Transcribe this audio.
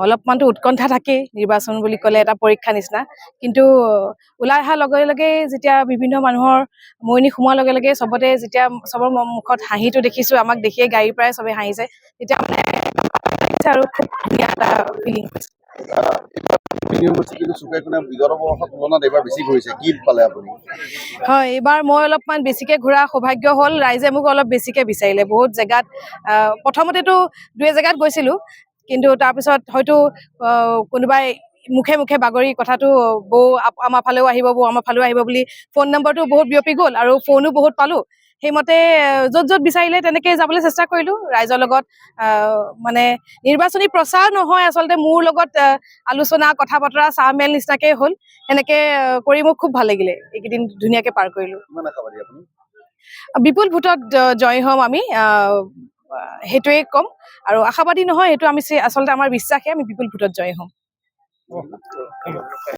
অলপমানতো উৎকণ্ঠা থাকেই নিৰ্বাচন বুলি ক'লে এটা পৰীক্ষা নিচিনা কিন্তু ওলাই অহাৰ লগে লগে যেতিয়া বিভিন্ন মানুহৰ মৰণি সোমোৱাৰ লগে লগে চবতে যেতিয়া চবৰ মুখত হাঁহিটো দেখিছোঁ আমাক দেখিয়ে গাড়ীৰ পৰাই চবে হাঁহিছে তেতিয়া মানে আৰু খুব ধুনীয়া এটা ফিলিং হৈছে হয় এইবাৰ মই অলপমান বেছিকে ঘূৰা সৌভাগ্য হ'ল ৰাইজে মোক অলপ বেছিকে বিচাৰিলে বহুত জেগাত প্ৰথমতেতো দুই জেগাত গৈছিলোঁ কিন্তু তাৰপিছত হয়তো কোনোবাই মুখে মুখে বাগৰি কথাটো বৌ আমাৰ ফালেও আহিব বৌ আমাৰ ফালেও আহিব বুলি ফোন নম্বৰটো বহুত বিয়পি গ'ল আৰু ফোনো বহুত পালোঁ সেইমতে য'ত য'ত বিচাৰিলে তেনেকৈ যাবলৈ চেষ্টা কৰিলোঁ ৰাইজৰ লগত মানে নিৰ্বাচনী প্ৰচাৰ নহয় আচলতে মোৰ লগত আলোচনা কথা বতৰা চাহ মেল নিচিনাকৈ হ'ল সেনেকৈ কৰি মোক খুব ভাল লাগিলে এইকেইদিন ধুনীয়াকৈ পাৰ কৰিলোঁ বিপুল ভোটত জয় হ'ম আমি সেইটোৱে ক'ম আৰু আশাবাদী নহয় সেইটো আমি আচলতে আমাৰ বিশ্বাসে আমি বিপুল ভোটত জয় হ'ম